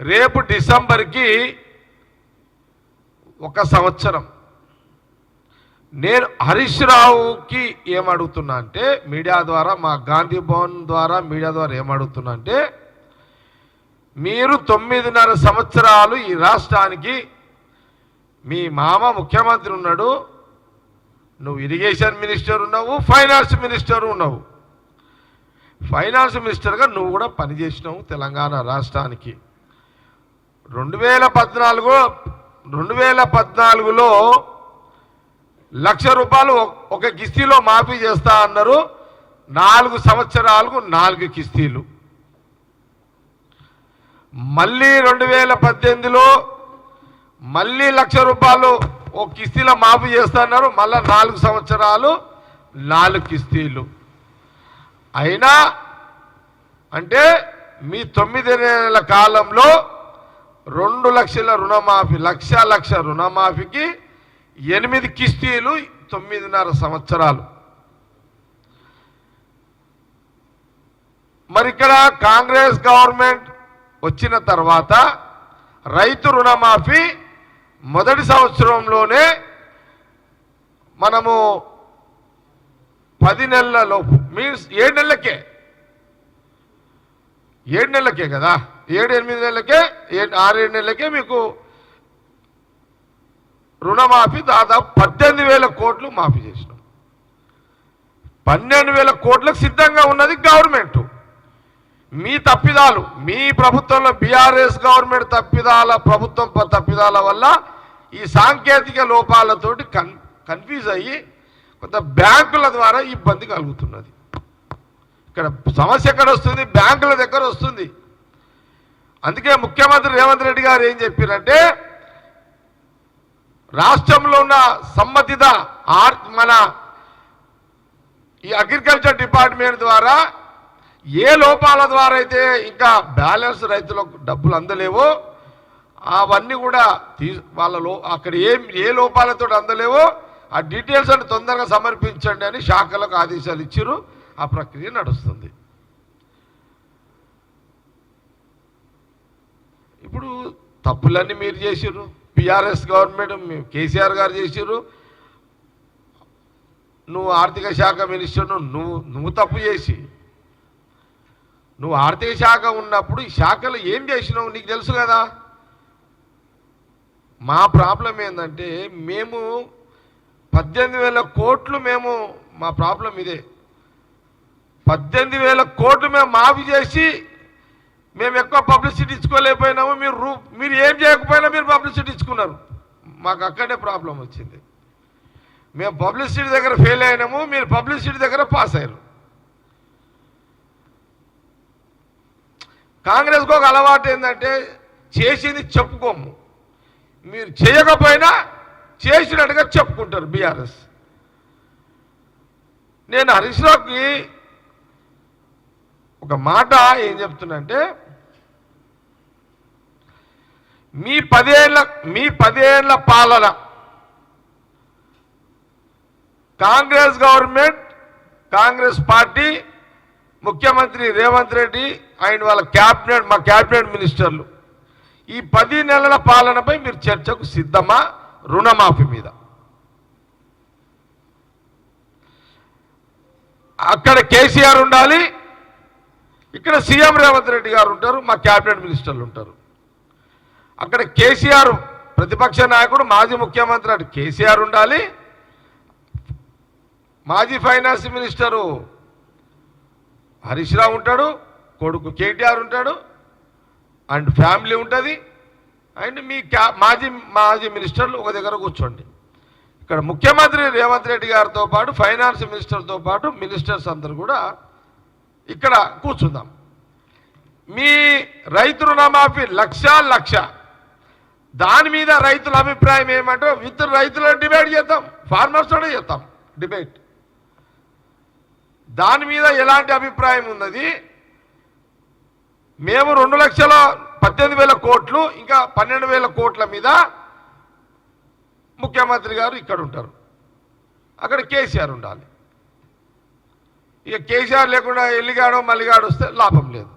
రేపు డిసెంబర్కి 1 సంవత్సరం. నేను హరీష్ రావుకి ఏమడుగుతున్నా అంటే మీడియా ద్వారా, మా గాంధీ భవన్ ద్వారా మీడియా ద్వారా ఏమడుగుతున్నా అంటే, మీరు 9.5 సంవత్సరాలు ఈ రాష్ట్రానికి మీ మామ ముఖ్యమంత్రి ఉన్నాడు, నువ్వు ఇరిగేషన్ మినిస్టర్ ఉన్నావు, ఫైనాన్స్ మినిస్టర్ ఉన్నావు. ఫైనాన్స్ మినిస్టర్గా నువ్వు కూడా పనిచేసినావు తెలంగాణ రాష్ట్రానికి. 2014లో 1,00,000 రూపాయలు ఒక కిస్తీలో మాఫీ చేస్తా అన్నారు. 4 సంవత్సరాలకు 4 కిస్తీలు. మళ్ళీ 2018లో మళ్ళీ 1,00,000 రూపాయలు ఒక కిస్తీలో మాఫీ చేస్తా అన్నారు. మళ్ళీ 4 సంవత్సరాలు 4 కిస్తీలు. అయినా అంటే మీ 9 నెలల కాలంలో 2 లక్షల రుణమాఫీ, లక్ష రుణమాఫీకి 8 కిస్తీలు, 9.5 సంవత్సరాలు. మరి ఇక్కడ కాంగ్రెస్ గవర్నమెంట్ వచ్చిన తర్వాత రైతు రుణమాఫీ మొదటి సంవత్సరంలోనే మనము 10 నెలలలోపు, మీన్స్ 7 నెలలకే, 7 నెలలకే కదా, 7-8 నెలలకే, 6-7 నెలలకే మీకు రుణమాఫీ దాదాపు 18,000 కోట్లు మాఫీ చేసినాం. 12,000 కోట్లకు సిద్ధంగా ఉన్నది గవర్నమెంట్. మీ తప్పిదాలు, మీ ప్రభుత్వంలో బీఆర్ఎస్ గవర్నమెంట్ ప్రభుత్వం తప్పిదాల వల్ల ఈ సాంకేతిక లోపాలతోటి కన్ఫ్యూజ్ అయ్యి కొంత బ్యాంకుల ద్వారా ఇబ్బంది కలుగుతున్నది. ఇక్కడ సమస్య ఎక్కడ వస్తుంది? బ్యాంకుల దగ్గర వస్తుంది. అందుకే ముఖ్యమంత్రి రేవంత్ రెడ్డి గారు ఏం చెప్పారంటే, రాష్ట్రంలో ఉన్న సంబంధిత మన ఈ అగ్రికల్చర్ డిపార్ట్మెంట్ ద్వారా ఏ లోపాల ద్వారా అయితే ఇంకా బ్యాలెన్స్ రైతులకు డబ్బులు అందలేవో అవన్నీ కూడా అక్కడ ఏ లోపాలతో అందలేవో ఆ డీటెయిల్స్ అని తొందరగా సమర్పించండి అని శాఖలకు ఆదేశాలు ఇచ్చారు. ఆ ప్రక్రియ నడుస్తుంది. ఇప్పుడు తప్పులన్నీ మీరు చేసిర్రు, బీఆర్ఎస్ గవర్నమెంట్, కేసీఆర్ గారు చేసిర్రు. నువ్వు ఆర్థిక శాఖ మినిస్టర్, నువ్వు తప్పు చేసి, నువ్వు ఆర్థిక శాఖ ఉన్నప్పుడు ఈ శాఖలో ఏం చేసినావు నీకు తెలుసు కదా. మా ప్రాబ్లం ఏంటంటే, మేము 18,000 కోట్లు, మా ప్రాబ్లం ఇదే. 18,000 కోట్లు మేము మాఫీ చేసి మేము ఎక్కువ పబ్లిసిటీ ఇచ్చుకోలేకపోయినాము. మీరు ఏం చేయకపోయినా మీరు పబ్లిసిటీ ఇచ్చుకున్నారు. మాకు అక్కడే ప్రాబ్లం వచ్చింది. మేము పబ్లిసిటీ దగ్గర ఫెయిల్ అయినాము, మీరు పబ్లిసిటీ దగ్గర పాస్ అయ్యారు. కాంగ్రెస్కి ఒక అలవాటు ఏంటంటే, చేసింది చెప్పుకోము, మీరు చేయకపోయినా చేసినట్టుగా చెప్పుకుంటారు బీఆర్ఎస్. నేను హరీష్ రావుకి ఒక మాట ఏం చెప్తున్నంటే, మీ 10 ఏళ్ల పాలన కాంగ్రెస్ గవర్నమెంట్, కాంగ్రెస్ పార్టీ, ముఖ్యమంత్రి రేవంత్ రెడ్డి అండ్ వాళ్ళ క్యాబినెట్, మా క్యాబినెట్ మినిస్టర్లు, ఈ 10 నెలల పాలనపై మీరు చర్చకు సిద్ధమా? రుణమాఫీ మీద అక్కడ కేసీఆర్ ఉండాలి, ఇక్కడ సీఎం రేవంత్ రెడ్డి గారు ఉంటారు, మా క్యాబినెట్ మినిస్టర్లు ఉంటారు. అక్కడ కేసీఆర్ ప్రతిపక్ష నాయకుడు, మాజీ ముఖ్యమంత్రి అటు కేసీఆర్ ఉండాలి, మాజీ ఫైనాన్స్ మినిస్టరు హరీష్ రావు ఉంటాడు, కొడుకు కేటీఆర్ ఉంటాడు, అండ్ ఫ్యామిలీ ఉంటుంది, అండ్ మీ మాజీ మినిస్టర్లు ఒక దగ్గర కూర్చోండి. ఇక్కడ ముఖ్యమంత్రి రేవంత్ రెడ్డి గారితో పాటు ఫైనాన్స్ మినిస్టర్తో పాటు మినిస్టర్స్ అందరూ కూడా ఇక్కడ కూర్చుందాం. మీ రైతు రుణమాఫీ లక్ష, దాని మీద రైతుల అభిప్రాయం ఏమంటే విత్ రైతులను డిబేట్ చేద్దాం, ఫార్మర్స్తోనే చేద్దాం డిబేట్. దాని మీద ఎలాంటి అభిప్రాయం ఉన్నది? మేము 2,18,000 కోట్లు ఇంకా 12,000 కోట్ల మీద ముఖ్యమంత్రి గారు ఇక్కడ ఉంటారు, అక్కడ కేసీఆర్ ఉండాలి. ఇక కేసీఆర్ లేకుండా ఎల్లిగాడో మల్లిగాడు వస్తే లాభం లేదు.